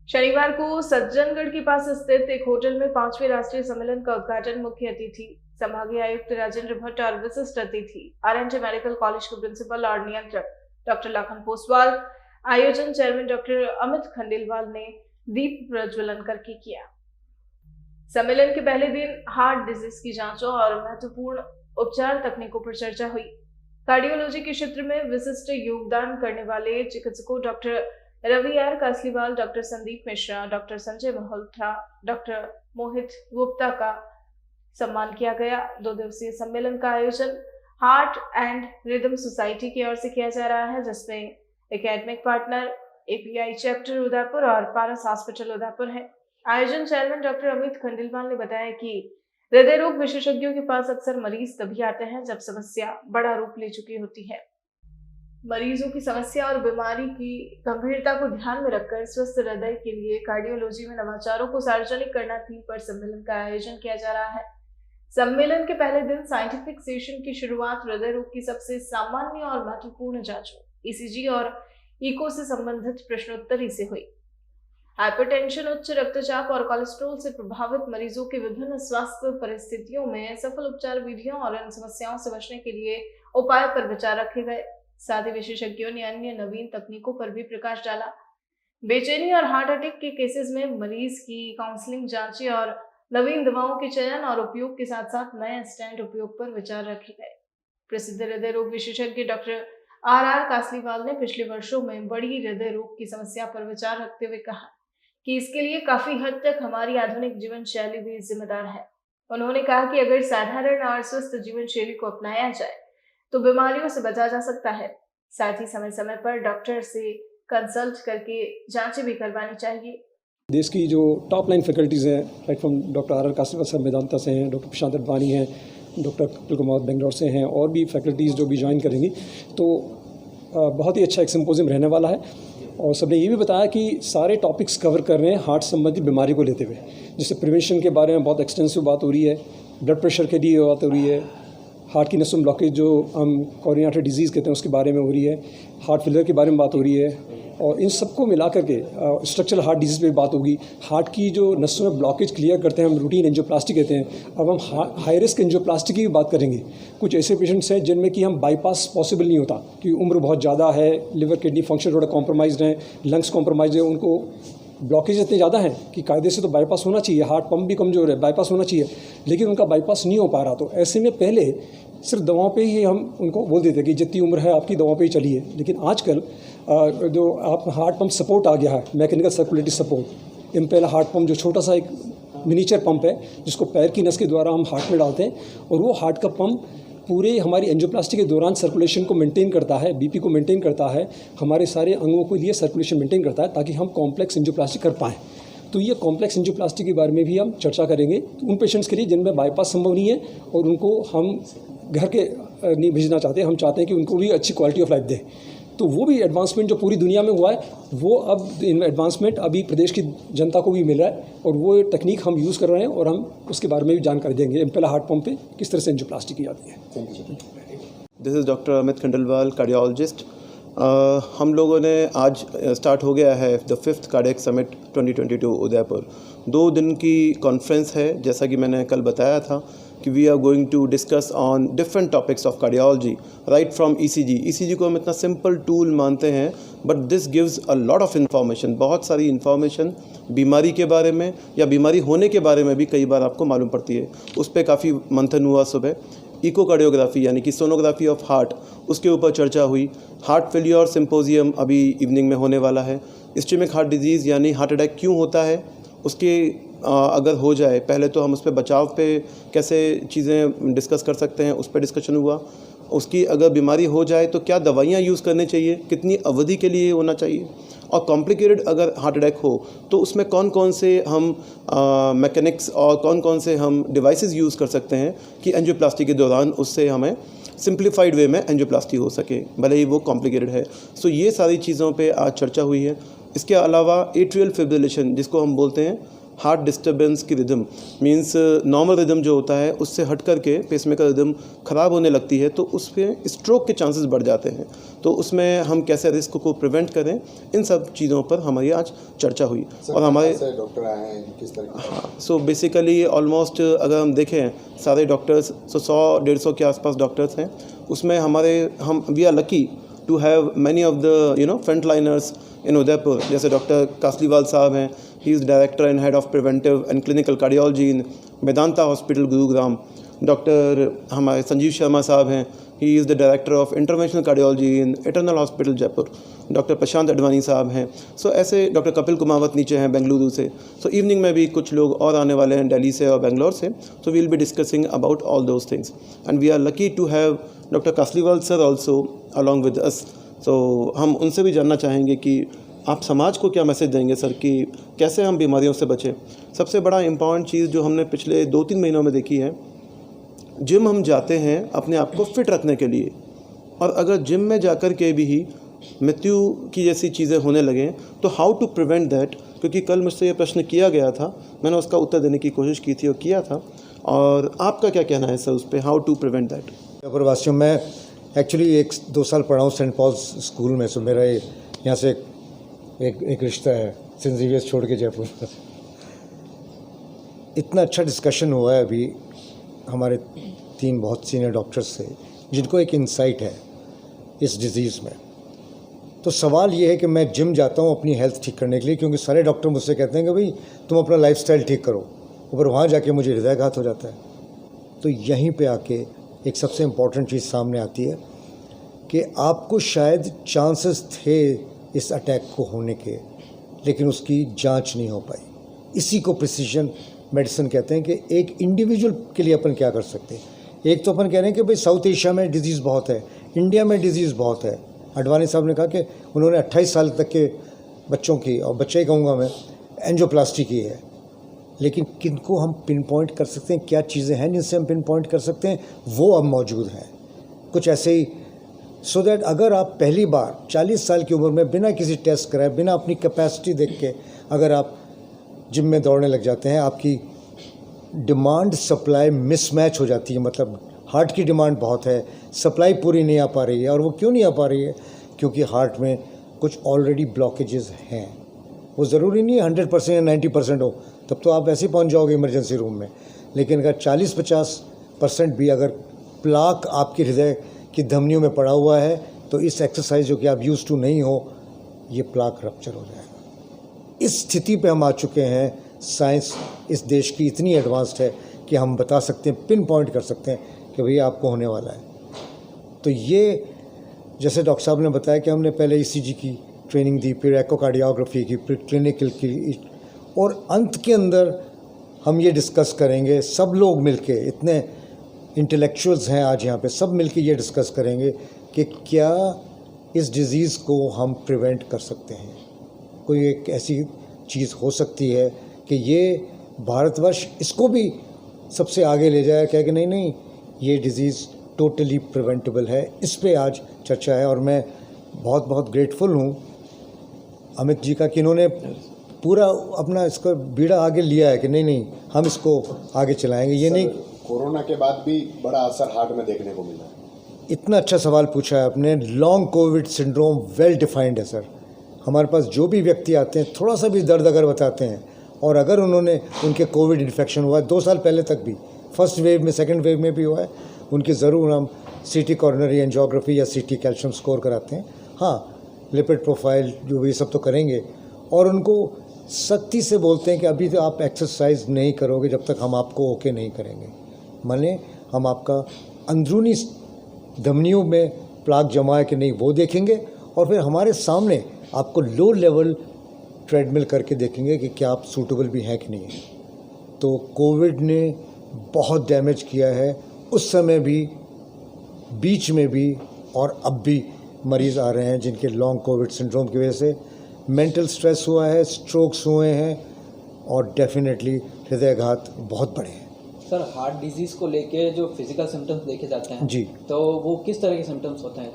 शनिवार को सज्जनगढ़ के पास स्थित एक होटल में 5वें राष्ट्रीय सम्मेलन का उद्घाटन मुख्य अतिथि संभागीय आयुक्त राजेंद्र भट्ट और विशिष्ट अतिथि आरएनटी मेडिकल कॉलेज के प्रिंसिपल और नियंत्रक डॉक्टर लखन पोसवाल, आयोजन चेयरमैन डॉक्टर अमित खंडेलवाल ने दीप प्रज्वलन करके किया। सम्मेलन के पहले दिन हार्ट डिजीज की जांचों और महत्वपूर्ण उपचार तकनीकों पर चर्चा हुई। कार्डियोलॉजी के क्षेत्र में विशिष्ट योगदान करने वाले चिकित्सकों doctor Ravi R Kasliwal, doctor Sandeep Mishra, doctor Sanjay Malhotra, doctor Mohit Gupta का सम्मान किया गया। 2 दिवसीय सम्मेलन का आयोजन हार्ट एंड रिदम सोसाइटी की ओर से किया जा रहा है, जिसमें academic partner API chapter Udaipur और पारस हॉस्पिटल उदयपुर है। आयोजन चेयरमैन डॉक्टर अमित खंडेलवाल ने बताया कि हृदय रोग विशेषज्ञों के पास अक्सर मरीज तभी आते हैं जब समस्या बड़ा रूप ले चुकी होती है। मरीजों की समस्या और बीमारी की गंभीरता को ध्यान में रखकर स्वस्थ हृदय के लिए कार्डियोलॉजी में नवाचारों को सार्वजनिक करना थीम पर सम्मेलन का आयोजन किया जा रहा है। सम्मेलन के पहले दिन साइंटिफिक सेशन की शुरुआत हृदय रोग की सबसे सामान्य और महत्वपूर्ण जांचों ईसीजी और इको से संबंधित प्रश्नोत्तरी से हुई। हाइपरटेंशन, उच्च रक्तचाप और कोलेस्ट्रॉल से प्रभावित मरीजों के विभिन्न स्वास्थ्य परिस्थितियों में सफल उपचार विधियों और इन समस्याओं से बचने के लिए उपाय पर विचार रखे गए। साथ ही विशेषज्ञों ने अन्य नवीन तकनीकों पर भी प्रकाश डाला। बेचैनी और हार्ट अटैक के केसेस में मरीज की काउंसलिंग जांचें और नवीन दवाओं के चयन और उपयोग के साथ साथ नए स्टैंड उपयोग पर विचार रखे गए। प्रसिद्ध हृदय रोग विशेषज्ञ डॉक्टर आर कासलीवाल ने पिछले वर्षों में बड़ी हृदय रोग की समस्या पर विचार रखते हुए कहा कि इसके लिए काफी हद तक हमारी आधुनिक जीवन शैली भी जिम्मेदार है। उन्होंने कहा कि अगर साधारण और स्वस्थ जीवन शैली को अपनाया जाए तो बीमारियों से बचा जा सकता है। साथ ही समय समय पर डॉक्टर से कंसल्ट करके जांचें भी करवानी चाहिए। देश की जो टॉप लाइन फैकल्टीज़ हैं, right from doctor R Kasliwal साहब मेदांता से हैं, डॉक्टर प्रशांत अडवाणी हैं, डॉक्टर कपिल कुमार बेंगलोर से हैं, और भी फैकल्टीज़ जो भी ज्वाइन करेंगी, तो बहुत ही अच्छा एक सिम्पोजियम रहने वाला है। और सबने ये भी बताया कि सारे टॉपिक्स कवर कर रहे हैं हार्ट संबंधी बीमारी को लेते हुए, जिससे प्रिवेंशन के बारे में बहुत एक्सटेंसिव बात हो रही है, ब्लड प्रेशर के लिए बात हो रही है, हार्ट की नसों ब्लॉकेज जो हम कोरोनरी आर्टरी डिजीज़ कहते हैं उसके बारे में हो रही है, हार्ट फेलियर के बारे में बात हो रही है, और इन सबको मिला करके स्ट्रक्चरल हार्ट डिजीज़ पे बात होगी। हार्ट की जो नसों में ब्लॉकेज क्लियर करते हैं हम रूटीन एंजियोप्लास्टी कहते हैं। अब हम हाई रिस्क एंजियोप्लास्टी की भी बात करेंगे। कुछ ऐसे पेशेंट्स हैं जिनमें कि हम बाईपास पॉसिबल नहीं होता, कि उम्र बहुत ज़्यादा है, लिवर किडनी फंक्शन थोड़ा कॉम्प्रोमाइज़ है, लंग्स कॉम्प्रोमाइज़ है, उनको ब्लॉकेज इतने ज़्यादा हैं कि कायदे से तो बाईपास होना चाहिए, हार्ट पंप भी कमज़ोर है, बाईपास होना चाहिए, लेकिन उनका बाईपास नहीं हो पा रहा। तो ऐसे में पहले सिर्फ दवाओं पे ही हम उनको बोल देते कि जितनी उम्र है आपकी दवाओं पे ही चलिए। लेकिन आजकल जो आप हार्ट पंप सपोर्ट आ गया है, mechanical circulatory support, Impella heart pump जो छोटा सा एक मिनीचर पंप है जिसको पैर की नस के द्वारा हम हार्ट में डालते हैं, और वो हार्ट का पंप पूरे हमारी एंजियोप्लास्टी के दौरान सर्कुलेशन को मेंटेन करता है, बीपी को मेंटेन करता है, हमारे सारे अंगों के लिए सर्कुलेशन मेंटेन करता है, ताकि हम कॉम्प्लेक्स एंजियोप्लास्टी कर पाएँ। तो ये कॉम्प्लेक्स एंजियोप्लास्टी के बारे में भी हम चर्चा करेंगे उन पेशेंट्स के लिए जिनमें बाईपास संभव नहीं है, और उनको हम घर के नहीं भेजना चाहते, हम चाहते हैं कि उनको भी अच्छी क्वालिटी ऑफ लाइफ दें। तो वो भी एडवांसमेंट जो पूरी दुनिया में हुआ है, वो अब एडवांसमेंट अभी प्रदेश की जनता को भी मिल रहा है, और वो तकनीक हम यूज़ कर रहे हैं, और हम उसके बारे में भी जानकारी देंगे। इम्पेला हार्ट पंप पे किस तरह से एंजियोप्लास्टी की जाती है। This is doctor Amit Khandelwal, cardiologist. हम लोगों ने आज स्टार्ट हो गया है the 5th cardiac summit 2022 Udaipur. 2 दिन की कॉन्फ्रेंस है, जैसा कि मैंने कल बताया था कि we are going to discuss on different topics of cardiology, right from ECG. ECG को हम इतना सिंपल टूल मानते हैं, but this gives a lot of information, बहुत सारी इन्फॉर्मेशन बीमारी के बारे में या बीमारी होने के बारे में भी कई बार आपको मालूम पड़ती है। उस पर काफ़ी मंथन हुआ सुबह। इकोकार्डियोग्राफी यानी कि सोनोग्राफी ऑफ हार्ट, उसके ऊपर चर्चा हुई। हार्ट फेलियर सिम्पोजियम अभी इवनिंग में होने वाला है। इस्केमिक हार्ट डिजीज़ यानी हार्ट अटैक क्यों होता है, उसके अगर हो जाए पहले तो हम उस पर बचाव पे कैसे चीज़ें डिस्कस कर सकते हैं, उस पर डिस्कशन हुआ। उसकी अगर बीमारी हो जाए तो क्या दवाइयाँ यूज़ करनी चाहिए, कितनी अवधि के लिए होना चाहिए, और कॉम्प्लिकेटेड अगर हार्ट अटैक हो तो उसमें कौन कौन से हम मैकेनिक्स और कौन कौन से हम डिवाइसेस यूज़ कर सकते हैं कि एंजियोप्लास्टी के दौरान उससे हमें सिंप्लीफाइड वे में एंजियोप्लास्टी हो सके, भले ही वो कॉम्प्लिकेटेड है। सो ये सारी चीज़ों पे आज चर्चा हुई है। इसके अलावा एट्रियल फिब्रिलेशन जिसको हम बोलते हैं, हार्ट डिस्टर्बेंस की रिदम मींस नॉर्मल रिदम जो होता है उससे हट करके पेसमेकर रिदम ख़राब होने लगती है, तो उस पर स्ट्रोक के चांसेस बढ़ जाते हैं। तो उसमें हम कैसे रिस्क को प्रिवेंट करें, इन सब चीज़ों पर हमारी आज चर्चा हुई। और हमारे डॉक्टर आए हैं किस तरह? हाँ, सो बेसिकली ऑलमोस्ट अगर हम देखें सारे डॉक्टर्स 100-150 के आसपास डॉक्टर्स हैं। उसमें हम we are lucky to have many of the front liners in Udaipur. जैसे डॉक्टर कासलीवाल साहब हैं, he is director and head of preventive and clinical cardiology in Medanta hospital Gurugram. Doctor हमारे संजीव शर्मा साहब हैं, he is the director of interventional cardiology in Eternal hospital Jaipur. Doctor Prashant Advani साहब हैं। सो ऐसे doctor Kapil Kumawat नीचे हैं बेंगलुरु से। सो इवनिंग में भी कुछ लोग और आने वाले हैं दिल्ली से और बेंगलोर से। So we will be discussing about all those things and we are lucky to have doctor Kasliwal sir also along with us. So हम उनसे भी जानना चाहेंगे कि आप समाज को क्या मैसेज देंगे सर कि कैसे हम बीमारियों से बचें। सबसे बड़ा इम्पॉर्टेंट चीज़ जो हमने पिछले 2-3 महीनों में देखी है, जिम हम जाते हैं अपने आप को फिट रखने के लिए, और अगर जिम में जाकर के भी ही मृत्यु की जैसी चीज़ें होने लगें तो हाउ टू प्रिवेंट दैट। क्योंकि कल मुझसे ये प्रश्न किया गया था, मैंने उसका उत्तर देने की कोशिश की थी और किया था, और आपका क्या कहना है सर उस पर, हाउ टू प्रिवेंट दैट? प्रवासियों में एक्चुअली 1-2 साल पढ़ा हूँ सेंट पॉल्स स्कूल में। सो मेरा यहाँ से एक रिश्ता है सेंट जेवियर्स छोड़ के जयपुर। इतना अच्छा डिस्कशन हुआ है अभी हमारे 3 बहुत सीनियर डॉक्टर्स से, जिनको एक इंसाइट है इस डिज़ीज़ में। तो सवाल ये है कि मैं जिम जाता हूँ अपनी हेल्थ ठीक करने के लिए, क्योंकि सारे डॉक्टर मुझसे कहते हैं कि भाई तुम अपना लाइफस्टाइल ठीक करो, ऊपर वहाँ जाके मुझे हृदयाघात हो जाता है। तो यहीं पे आके एक सबसे इम्पॉर्टेंट चीज़ सामने आती है कि आपको शायद चांसेस थे इस अटैक को होने के, लेकिन उसकी जांच नहीं हो पाई। इसी को प्रिसीजन मेडिसिन कहते हैं कि एक इंडिविजुअल के लिए अपन क्या कर सकते हैं। एक तो अपन कह रहे हैं कि भाई साउथ एशिया में डिजीज़ बहुत है, इंडिया में डिजीज़ बहुत है। अडवाणी साहब ने कहा कि उन्होंने 28 साल तक के बच्चों की, और बच्चे ही कहूँगा मैं, एंजियोप्लास्टी की है। लेकिन किनको हम पिन पॉइंट कर सकते हैं, क्या चीज़ें हैं जिनसे हम पिन पॉइंट कर सकते हैं, वो अब मौजूद हैं कुछ ऐसे ही। सो दैट अगर आप पहली बार 40 साल की उम्र में बिना किसी टेस्ट कराए, बिना अपनी कैपेसिटी देख के अगर आप जिम में दौड़ने लग जाते हैं, आपकी डिमांड सप्लाई मिसमैच हो जाती है। मतलब हार्ट की डिमांड बहुत है, सप्लाई पूरी नहीं आ पा रही है। और वो क्यों नहीं आ पा रही है? क्योंकि हार्ट में कुछ ऑलरेडी ब्लॉकेजेस हैं। वो ज़रूरी नहीं है 100% या 90% हो, तब तो आप ऐसे ही पहुंच जाओगे इमरजेंसी रूम में। लेकिन अगर 40-50% भी अगर प्लाक आपके हृदय की धमनियों में पड़ा हुआ है, तो इस एक्सरसाइज जो कि आप यूज़ टू नहीं हो, ये प्लाक रप्चर हो जाएगा। इस स्थिति पे हम आ चुके हैं। साइंस इस देश की इतनी एडवांस्ड है कि हम बता सकते हैं, पिन पॉइंट कर सकते हैं कि भैया आपको होने वाला है। तो ये जैसे डॉक्टर साहब ने बताया कि हमने पहले ECG की ट्रेनिंग दी, फिर एकोकार्डियोग्राफी की, फिर क्लिनिकल की, और अंत के अंदर हम ये डिस्कस करेंगे सब लोग मिलके, इतने इंटेलेक्चुअल्स हैं आज यहाँ पे, सब मिलके ये डिस्कस करेंगे कि क्या इस डिज़ीज़ को हम प्रिवेंट कर सकते हैं। कोई एक ऐसी चीज़ हो सकती है कि ये भारतवर्ष इसको भी सबसे आगे ले जाए, क्या कि नहीं ये डिज़ीज़ टोटली प्रिवेंटेबल है। इस पे आज चर्चा है, और मैं बहुत बहुत ग्रेटफुल हूँ अमित जी का कि इन्होंने पूरा अपना इसका बीड़ा आगे लिया है कि नहीं हम इसको आगे चलाएंगे। ये नहीं, कोरोना के बाद भी बड़ा असर हार्ट में देखने को मिला है। इतना अच्छा सवाल पूछा है आपने। Long Covid syndrome well defined है सर। हमारे पास जो भी व्यक्ति आते हैं, थोड़ा सा भी दर्द अगर बताते हैं, और अगर उनके कोविड इन्फेक्शन हुआ है 2 साल पहले तक भी, फर्स्ट वेव में, सेकंड वेव में भी हुआ है, उनकी ज़रूर हम CT कॉर्नरी एंजियोग्राफी या CT कैल्शियम स्कोर कराते हैं। हाँ, लिपिड प्रोफाइल जो भी सब तो करेंगे, और उनको सख्ती से बोलते हैं कि अभी तो आप एक्सरसाइज नहीं करोगे जब तक हम आपको ओके नहीं करेंगे। माने हम आपका अंदरूनी धमनियों में प्लाक जमा है कि नहीं वो देखेंगे, और फिर हमारे सामने आपको लो लेवल ट्रेडमिल करके देखेंगे कि क्या आप सूटेबल भी हैं कि नहीं है। तो कोविड ने बहुत डैमेज किया है, उस समय भी, बीच में भी, और अब भी मरीज़ आ रहे हैं जिनके लॉन्ग कोविड सिंड्रोम की वजह से मेंटल स्ट्रेस हुआ है, स्ट्रोक्स हुए हैं, और डेफिनेटली हृदयाघात बहुत बड़े हैं। सर, हार्ट डिजीज़ को लेके जो फिजिकल सिम्टम्स देखे जाते हैं जी, तो वो किस तरह के सिम्टम्स होते हैं?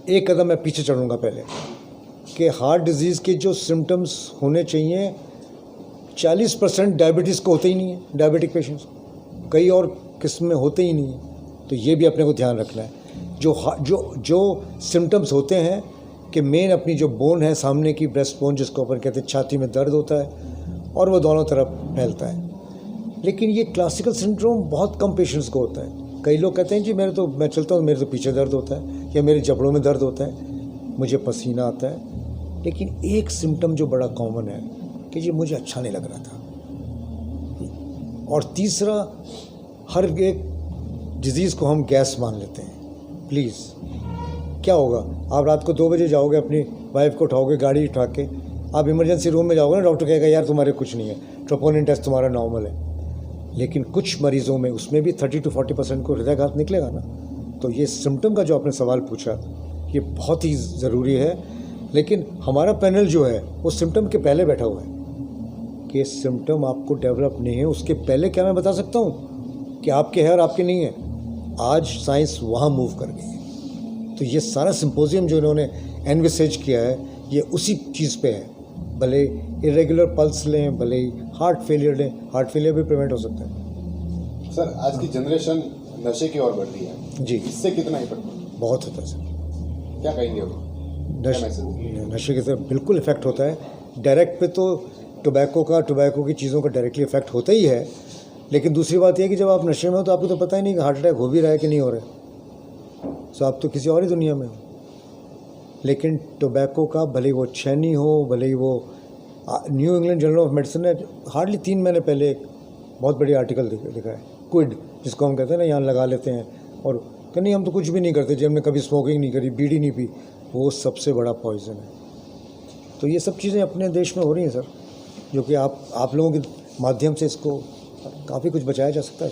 एक कदम मैं पीछे चढ़ूँगा पहले कि हार्ट डिजीज़ के जो सिम्टम्स होने चाहिए, 40% डायबिटीज़ को होते ही नहीं है, डायबिटिक पेशेंट्स कई और किस्म में होते ही नहीं है। तो ये भी अपने को ध्यान रखना है। जो सिम्टम्स होते हैं कि मेन अपनी जो बोन है सामने की, ब्रेस्ट बोन जिसको अपन कहते हैं, छाती में दर्द होता है और वो दोनों तरफ फैलता है। लेकिन ये क्लासिकल सिंड्रोम बहुत कम पेशेंट्स को होता है। कई लोग कहते हैं जी मैं चलता हूँ, मेरे तो पीछे दर्द होता है या मेरे जबड़ों में दर्द होता है, मुझे पसीना आता है। लेकिन एक सिम्टम जो बड़ा कॉमन है कि जी मुझे अच्छा नहीं लग रहा था। और तीसरा, हर एक डिज़ीज़ को हम गैस मान लेते हैं। प्लीज़, क्या होगा, आप रात को 2 बजे जाओगे, अपनी वाइफ को उठाओगे गाड़ी उठा के, आप इमरजेंसी रूम में जाओगे ना, डॉक्टर कहेगा यार तुम्हारे कुछ नहीं है, ट्रोपोनिन टेस्ट तुम्हारा नॉर्मल है। लेकिन कुछ मरीज़ों में उसमें भी 30 to 40% को हृदयाघात निकलेगा ना। तो ये सिम्टम का जो आपने सवाल पूछा, ये बहुत ही ज़रूरी है। लेकिन हमारा पैनल जो है वो सिम्टम के पहले बैठा हुआ है कि सिम्टम आपको डेवलप नहीं है, उसके पहले क्या मैं बता सकता हूँ कि आपके है और आपके नहीं है। आज साइंस वहाँ मूव कर गई है। तो ये सारा सिंपोजियम जो इन्होंने एनविसेज किया है, ये उसी चीज़ पे है। भले इरेगुलर पल्स लें, भले हार्ट फेलियर लें, हार्ट फेलियर भी प्रिवेंट हो सकता है। सर, आज की जनरेशन नशे की ओर बढ़ रही है जी, इससे कितना इफेक्ट पड़ता है? बहुत होता है सर। क्या कहेंगे वो? नशे की तरफ बिल्कुल इफ़ेक्ट होता है। डायरेक्ट पे तो टोबैको की चीज़ों का डायरेक्टली इफ़ेक्ट होता ही है। लेकिन दूसरी बात यह कि जब आप नशे में हो तो आपको तो पता ही नहीं कि हार्ट अटैक हो भी रहा है कि नहीं हो रहा है। तो आप तो किसी और ही दुनिया में हो। लेकिन टोबैको का, भले वो छैनी हो, भले ही वो new England journal of medicine ने हार्डली 3 महीने पहले एक बहुत बड़ी आर्टिकल लिखा है, क्विड जिसको हम कहते हैं ना, यहाँ लगा लेते हैं और कि नहीं हम तो कुछ भी नहीं करते जी, हमने कभी स्मोकिंग नहीं करी, बीड़ी नहीं पी। वो सबसे बड़ा पॉइजन है। तो ये सब चीज़ें अपने देश में हो रही हैं सर, जो कि आप लोगों के माध्यम से इसको काफ़ी कुछ बचाया जा सकता है।